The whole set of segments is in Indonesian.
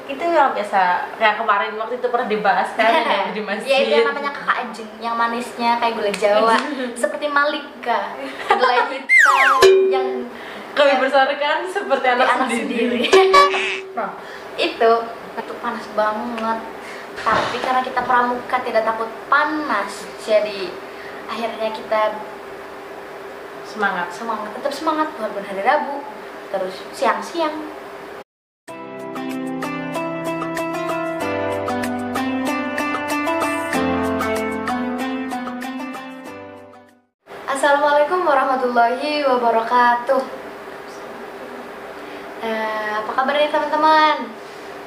itu yang biasa kayak kemarin waktu itu pernah dibahas kan yang di masjid. Ya itu yang namanya kakak Ajeng, yang manisnya kayak gula Jawa, seperti Malika, kedelai hitam yang kami besarkan seperti anak sendiri. Nah, itu panas banget. Tapi karena kita pramuka tidak takut panas, jadi akhirnya kita Semangat. tetap semangat walaupun hari Rabu, terus siang-siang. Assalamualaikum warahmatullahi wabarakatuh. Apa kabarnya teman-teman?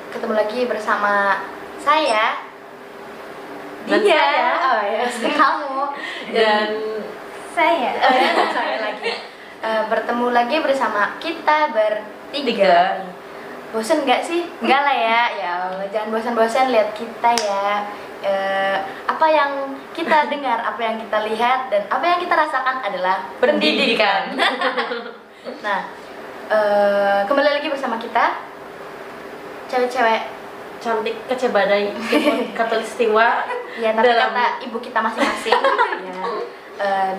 Ketemu lagi bersama saya Dan dia. saya. Oh ya, kamu Dan saya. Saya lagi. Bertemu lagi bersama kita bertiga. Bosen nggak sih? Enggak lah ya. Ya Allah, jangan bosan-bosan lihat kita ya. Apa yang kita dengar, apa yang kita lihat, dan apa yang kita rasakan adalah pendidikan. Nah, kembali lagi bersama kita cewek-cewek cantik kecebadai katulistiwa ya, tapi dalam kata ibu kita masing-masing ya,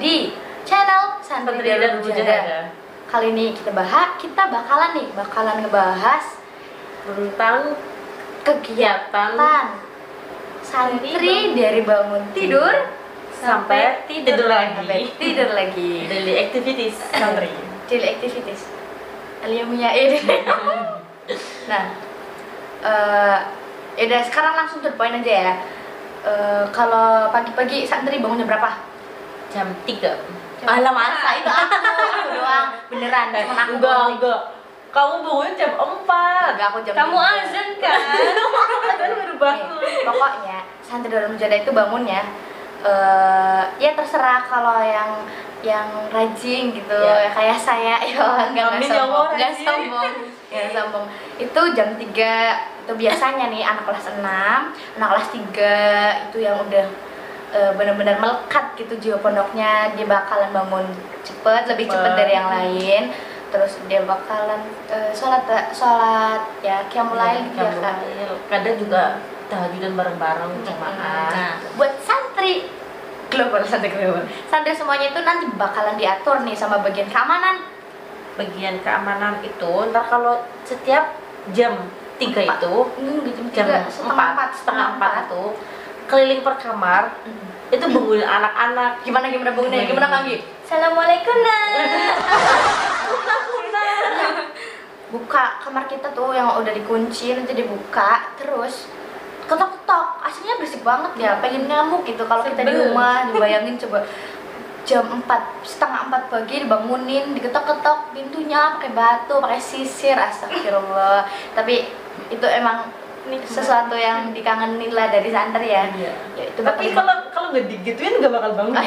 di channel Santri dan Mujahada. Kali ini kita bakalan ngebahas tentang kegiatan santri dari bangun tidur sampai tidur lagi. Daily activities santri. Daily activities. Aliyahnya ini. Nah, udah sekarang langsung to the point aja ya. Kalau pagi-pagi santri bangunnya berapa? Jam 3. Alah masa itu aku doang. Beneran, cuma aku Enggak. Kamu bangunnya jam 4. Enggak, aku jam Kamu 3. azan kan? Azan baru bangun. Pokoknya santri Darul Mujahadah itu bangunnya ya terserah. Kalau yang rajin gitu ya, kayak saya enggak sombong. Itu jam 3 itu biasanya nih anak kelas 6, anak kelas 3 itu yang udah benar-benar melekat gitu jiwa pondoknya, dia bakalan bangun lebih cepet dari yang lain. Terus dia bakalan sholat ya qiyamul lail gitu ya. Kadang juga tahajudan bareng-bareng jemaah. Nah, buat santri global, santri semuanya itu nanti bakalan diatur nih sama bagian keamanan. Bagian keamanan itu ntar kalau setiap jam 3 itu jam 4 itu keliling per kamar itu bangunin anak-anak. Gimana bangunnya? Gimana Kanggi? Assalamualaikum buka kamar kita tuh yang udah dikunci, nanti dibuka terus ketok-ketok, aslinya berisik banget ya, pengen ngamuk gitu kalau kita di rumah. Dibayangin coba jam 4:30 pagi dibangunin, diketok-ketok pintunya pakai batu, pakai sisir, astagfirullah. Tapi itu emang sesuatu yang dikangenin lah dari santri ya. Iya. Ya, itu tapi kalau nggak digituin nggak bakal bangun.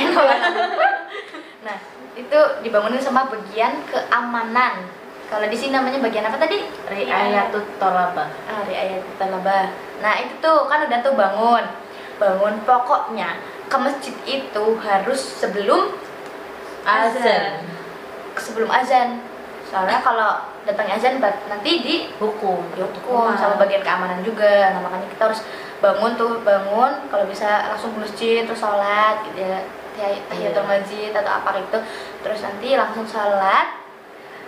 Nah, itu dibangunin sama bagian keamanan. Kalau di sini namanya bagian apa tadi? Riayatut Thalabah. Riayatut Thalabah. Nah, itu tuh kan udah tuh bangun pokoknya ke masjid itu harus sebelum azan. Soalnya kalau datangnya azan nanti dihukum sama bagian keamanan juga. Nah, makanya kita harus bangun kalau bisa langsung ke masjid terus sholat gitu ya, tahiyatul masjid atau apa gitu. Terus nanti langsung sholat.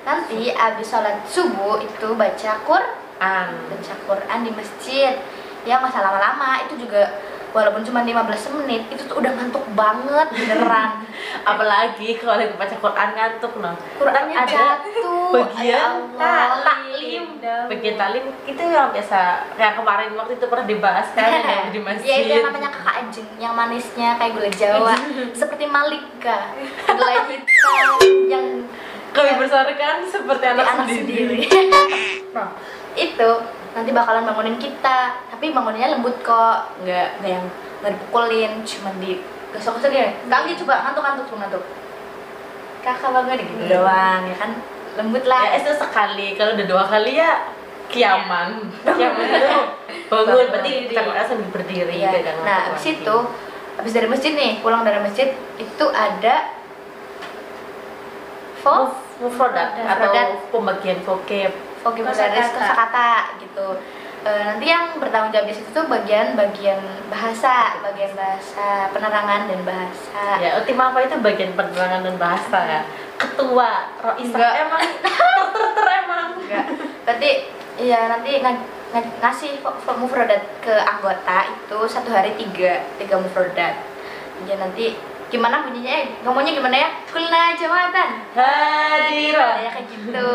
Nanti abis sholat subuh itu baca Quran di masjid. Ya nggak usah lama-lama, itu juga walaupun cuma 15 menit itu tuh udah ngantuk banget beneran. Apalagi kalau lagi baca Quran ngantuk Qurannya jatuh. Bagian taklim itu yang biasa kayak kemarin waktu itu pernah dibahas kan yang di masjid. Ya itu yang namanya kakak Ajeng, yang manisnya kayak gula Jawa, seperti Malika, kedelai hitam yang kami besarkan seperti anak sendiri. Nah, itu nanti bakalan bangunin kita, tapi banguninnya lembut kok, nggak yang dipukulin, cuma digosok-gosok ya. Kanggi coba ngantuk. Kakak bangun gitu doang, ya kan lembut lah. Ya itu sekali, kalau udah 2 kali ya kiaman. Kiaman itu bangun, berarti kita sambil berdiri. Ya. Nah, habis dari masjid nih, pulang dari masjid itu ada mufrodat atau pembagian vocab kosakata gitu. nanti yang bertanggung jawab di situ tuh bagian bahasa, penerangan dan bahasa. Ya, tim apa itu bagian penerangan dan bahasa ya. Ketua Roisa emang emang enggak. Berarti ya nanti ngasih mufradat ke anggota itu satu hari tiga mufradat. Ya nanti gimana bunyinya? Ngomongnya gimana ya? Kulna jamatan hadirah. Ya kayak gitu.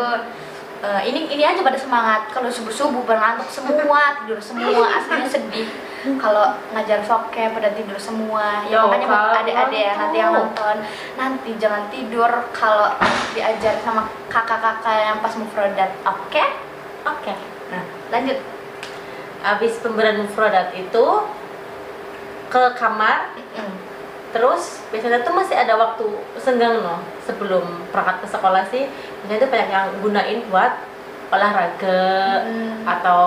Ini aja pada semangat. Kalau subuh berantuk semua, tidur semua, aslinya sedih. Kalau ngajar vokab pada tidur semua. Ya makanya buat adik-adik ya nanti yang nonton, nanti jangan tidur kalau diajar sama kakak-kakak yang pas mufradat. Oke? Oke. Nah, lanjut. Habis pemberian mufradat itu ke kamar. Terus biasanya tuh masih ada waktu senggang sebelum berangkat ke sekolah sih. Biasanya tuh banyak yang gunain buat olahraga atau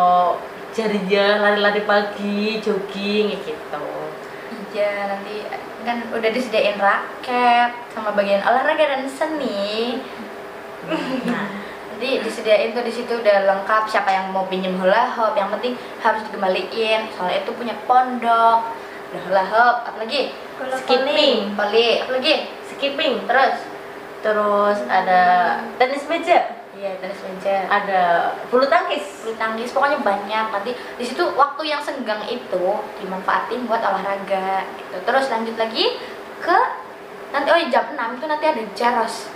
jarinya lari-lari pagi, jogging gitu. Iya, nanti kan udah disediain raket sama bagian olahraga dan seni. Nah, nanti disediain tuh di situ udah lengkap. Siapa yang mau pinjem hula hoop, yang penting harus dikembaliin. Soalnya itu punya pondok. Udah hula hoop, apalagi? Skipping, apalagi? skipping. Terus ada tenis meja. Iya, tenis meja. Ada bulu tangkis. Pokoknya banyak. Nanti di situ waktu yang senggang itu dimanfaatin buat olahraga gitu. Terus lanjut lagi ke nanti jam 6 itu nanti ada jaros.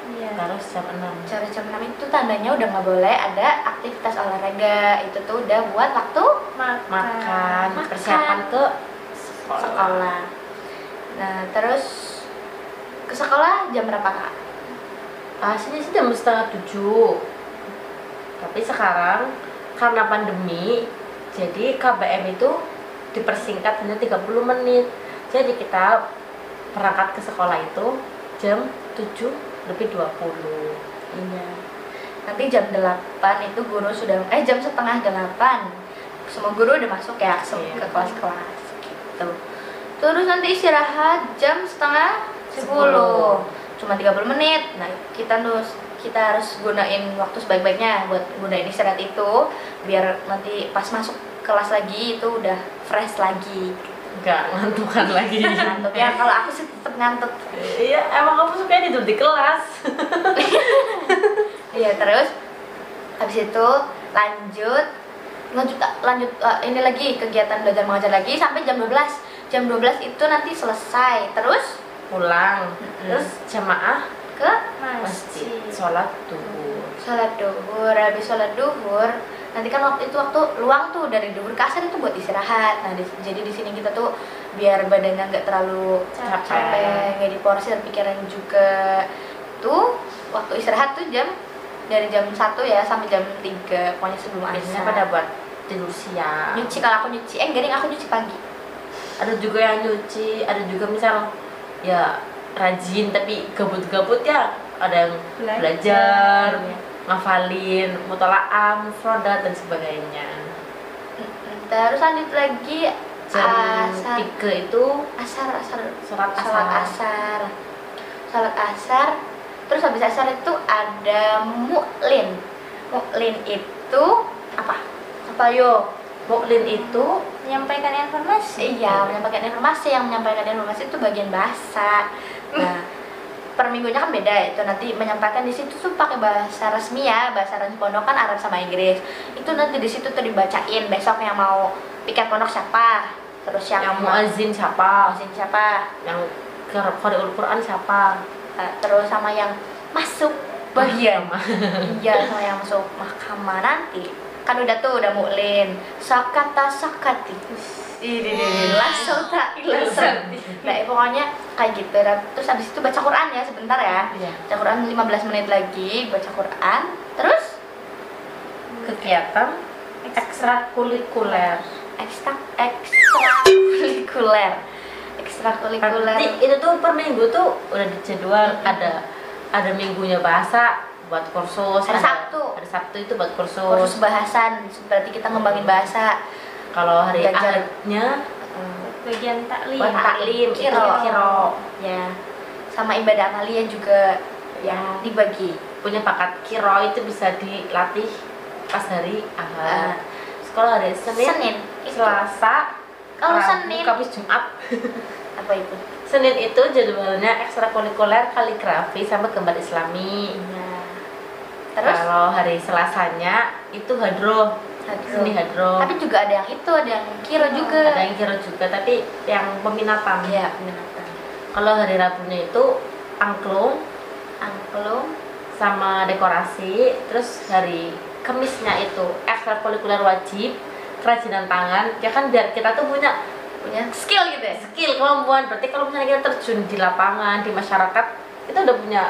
Iya. Jaros jam 6. Jaros jam 6 itu tandanya udah nggak boleh ada aktivitas olahraga. Itu tuh udah buat waktu makan. Persiapan ke sekolah. Nah, terus ke sekolah jam berapa, Kak? Aslinya sih jam 6:30. Tapi sekarang karena pandemi, jadi KBM itu dipersingkat hanya 30 menit. Jadi kita berangkat ke sekolah itu jam 7:20. Iya. Nanti jam 8 itu guru sudah jam setengah 8. Semua guru udah masuk ya ke kelas-kelas gitu. Terus nanti istirahat jam setengah 10. Cuma 30 menit. Nah, kita harus gunain waktu sebaik-baiknya buat gunain istirahat itu biar nanti pas masuk kelas lagi itu udah fresh lagi. Enggak ngantukan lagi. Ngantuk ya, kalau aku sih tetap ngantuk. Iya, emang aku suka tidur di kelas. Iya, terus habis itu lanjut ini lagi kegiatan belajar mengajar lagi sampai jam 12. Jam 12 itu nanti selesai. Terus pulang. Terus jamaah ke masjid sholat duhur. Habis sholat duhur nanti kan waktu luang tuh dari duhur ke asar itu buat istirahat. Nah jadi di sini kita tuh biar badannya nggak terlalu capek, nggak diporsir pikiran juga. Tuh waktu istirahat tuh dari jam 1 ya sampai jam 3 pokoknya sebelum asar. Pada buat tidur siang. Nyuci, kalau aku nyuci aku nyuci pagi. Ada juga yang nyuci, ada juga misal ya rajin tapi gabut-gabut ya, ada yang belajar ngafalin mutolaah, mufradat dan sebagainya. Terus lanjut lagi jam 3 itu sholat asar. Terus habis asar itu ada mu'lin itu apa yo? Mu'lin itu menyampaikan informasi. Iya, menyampaikan informasi. Yang menyampaikan informasi itu bagian bahasa. Nah, per minggunya kan beda. Itu nanti menyampaikan di situ tuh pakai bahasa resmi ya, bahasa resmi pondok kan Arab sama Inggris. Itu nanti di situ tuh dibacain. Besok yang mau piket pondok siapa? Terus yang muazin siapa? Yang qari'ul Quran siapa? Terus sama yang masuk bagian. Iya, sama yang masuk mahkamah nanti. Kan udah mu'lin, sakati lasauta. Nah pokoknya kayak gitu. Terus abis itu baca Quran ya sebentar ya. Baca Quran 15 menit lagi baca Quran. Terus kegiatan ekstrakurikuler. Nanti itu tuh per minggu tuh udah dijadwal. Ada minggunya bahasa buat kursus, ada Sabtu itu buat kursus bahasan, berarti kita ngembangin bahasa. Kalau hari Ahadnya bagian taklim kiro ya, sama ibadah amalia juga ya dibagi. Punya bakat kiro itu bisa dilatih pas hari Ahad. Kalau hari Senin Selasa, kalau Rabu, Senin Kamis, Jumat. apa itu? Senin itu jadwalnya ekstrakurikuler kaligrafi sama gambar Islami. Nah, terus kalau hari Selasanya itu hadroh. Seni hadroh. Tapi juga ada yang itu, ada yang kiro juga. Ada yang kiro juga, tapi yang peminatan. Iya, peminatan. Kalau hari Rabunya itu angklung sama dekorasi. Terus hari Kamisnya itu ekstrakurikuler wajib, kerajinan tangan. Ya kan biar kita tuh punya skill gitu ya. Skill, kemampuan. Berarti kalau misalnya kita terjun di lapangan, di masyarakat, kita udah punya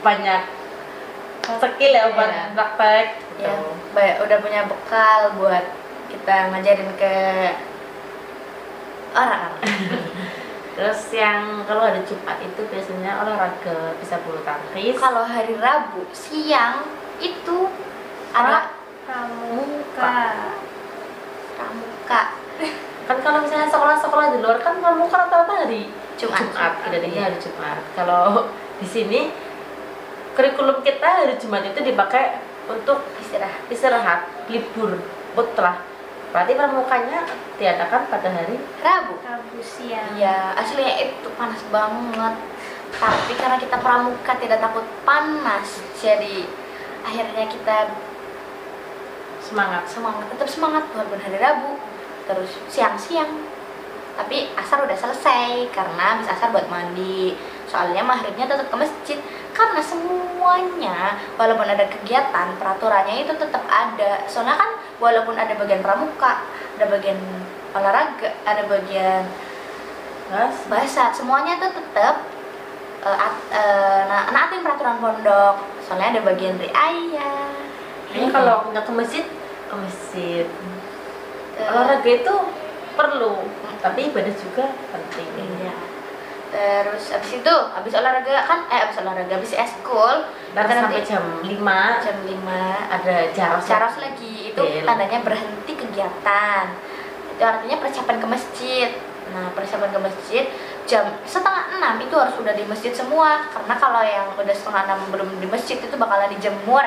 banyak skill ya buat praktek. Ya, udah punya bekal buat kita ngajarin ke orang. Terus yang kalau hari Jumat itu biasanya olahraga, bisa bulu tangkis. Kalau hari Rabu siang itu ada pramuka. Kan kalau misalnya sekolah-sekolah di luar kan pramuka rata-rata hari Jumat. Kira-kira hari Jumat. Kalau di sini kurikulum kita hari Jumat itu dipakai untuk istirahat, libur, mutlak. Berarti pramukanya diadakan pada hari Rabu siang. Iya, aslinya itu panas banget. Tapi karena kita pramuka tidak takut panas, jadi akhirnya kita tetap semangat walaupun hari Rabu. Terus siang-siang. Tapi asar udah selesai karena habis asar buat mandi. Soalnya maghribnya tetap ke masjid. Karena semuanya walaupun ada kegiatan, peraturannya itu tetap ada. Soalnya kan walaupun ada bagian pramuka, ada bagian olahraga, ada bagian bahasa, semuanya itu tetap naatin peraturan pondok. Soalnya ada bagian riayah. Ini kalau nggak ke masjid, olahraga itu perlu, tapi ibadah juga penting. Iya. Terus habis olahraga habis eskul dan sampai jam 5 ada jaros lagi. Itu tandanya berhenti kegiatan. Itu artinya persiapan ke masjid. Nah, persiapan ke masjid jam 5:30 itu harus udah di masjid semua. Karena kalau yang udah 5:30 belum di masjid itu bakalan dijemur.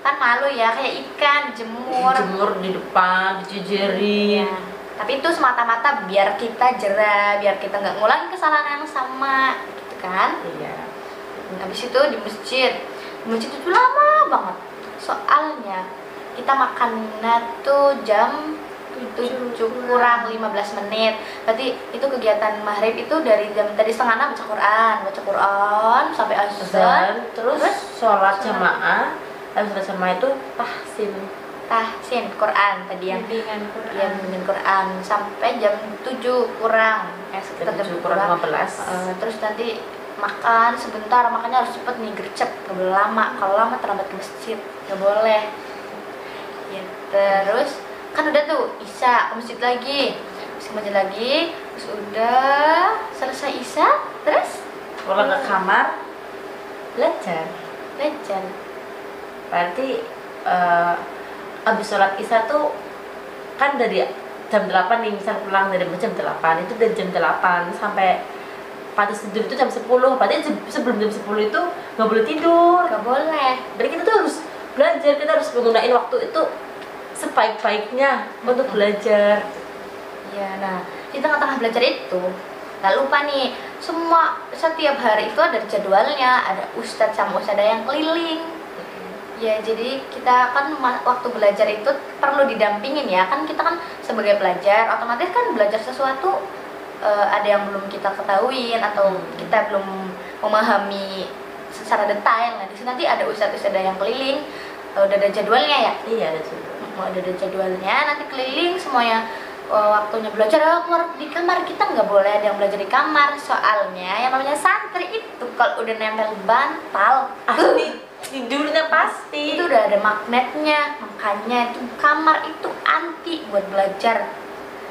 Kan malu ya, kayak ikan dijemur di depan, dijejerin. Ya. Tapi itu semata-mata biar kita jerah, biar kita nggak ngulangin kesalahan yang sama, gitu kan? Iya. Habis itu di masjid itu lama banget. Soalnya kita makannya tuh jam 7 kurang 15 menit. Berarti itu kegiatan maghrib itu dari jam tadi 5:30 baca Quran sampai azan, terus sholat jamaah. Habis sholat jamaah itu tahsin Quran tadi yang bimbingan Quran sampai jam 7 kurang sekitar jam 7 kurang 15. Terus nanti makan sebentar, makannya harus cepet nih, gercep, gak boleh lama. Kalau lama terlambat ke masjid, gak boleh ya. Terus kan udah tuh isya, ke masjid lagi, terus udah selesai isya, terus pulang ke kamar belajar. Berarti abis sholat isya tuh kan dari jam 8 nih, misal pulang dari jam 8 itu dari jam 8 sampai pantas tidur itu jam 10. Berarti sebelum jam 10 itu nggak boleh tidur. Nggak boleh. Berarti kita tuh harus belajar, kita harus menggunakan waktu itu sebaik-baiknya untuk belajar. Ya, nah di tengah-tengah belajar itu nggak lupa nih, setiap hari itu ada jadwalnya, ada ustadz sama ustadzah yang keliling. Ya, jadi kita kan waktu belajar itu perlu didampingin ya. Kan kita kan sebagai pelajar, otomatis kan belajar sesuatu ada yang belum kita ketahuin atau kita belum memahami secara detail. Nah, di sini nanti ada ustadz-ustadzah yang keliling, udah ada jadwalnya ya? Iya, ada jadwalnya. Ada jadwalnya, nanti keliling semuanya. Waktunya belajar keluar di kamar, kita nggak boleh ada yang belajar di kamar. Soalnya yang namanya santri itu kalau udah nempel bantal tidurnya pasti itu udah ada magnetnya. Makanya itu kamar itu anti buat belajar.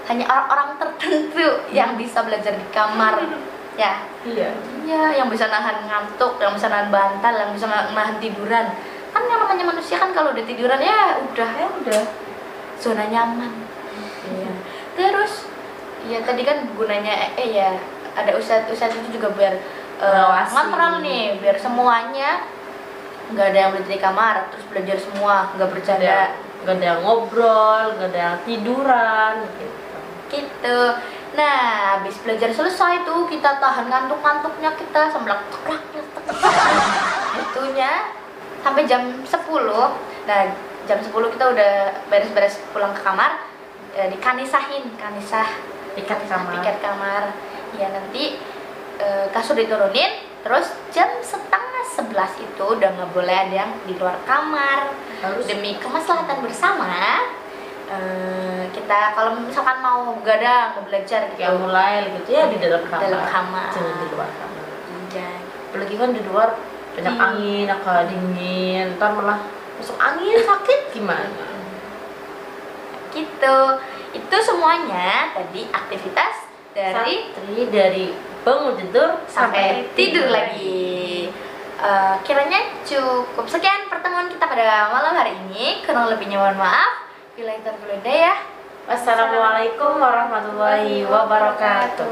Hanya orang-orang tertentu yang bisa belajar di kamar. Ya. Iya, yang bisa nahan ngantuk, yang bisa nahan bantal, yang bisa nahan tiduran. Kan yang namanya manusia kan kalau udah tiduran ya udah zona nyaman. Iya. Terus ya tadi kan gunanya ya ada ustadz itu juga biar ngontrol nih, biar semuanya nggak ada yang belajar di kamar terus belajar semua, nggak bercanda. nggak ada yang ngobrol, nggak ada yang tiduran gitu. Nah, habis belajar selesai tuh kita tahan ngantuk-ngantuknya kita sambil itunya sampai jam 10. Nah, jam 10 kita udah beres-beres pulang ke kamar, kanisah tiket kamar. Ya nanti kasur diturunin, terus jam setengah 11 itu udah nggak boleh ada yang di luar kamar. Demi kemaslahatan bersama, kita kalau misalkan mau begadang, mau belajar gitu, ya mulai gitu ya di dalam kamar, jangan di luar kamar. Iya. Apalagi kan di luar banyak angin, dingin, ntar malah masuk angin sakit gimana? Gitu. Itu semuanya tadi aktivitas dari bangun tidur sampai tidur lagi. Kiranya cukup sekian pertemuan kita pada malam hari ini. Kurang lebihnya mohon maaf. Bila itu ya. Wassalamualaikum warahmatullahi wabarakatuh.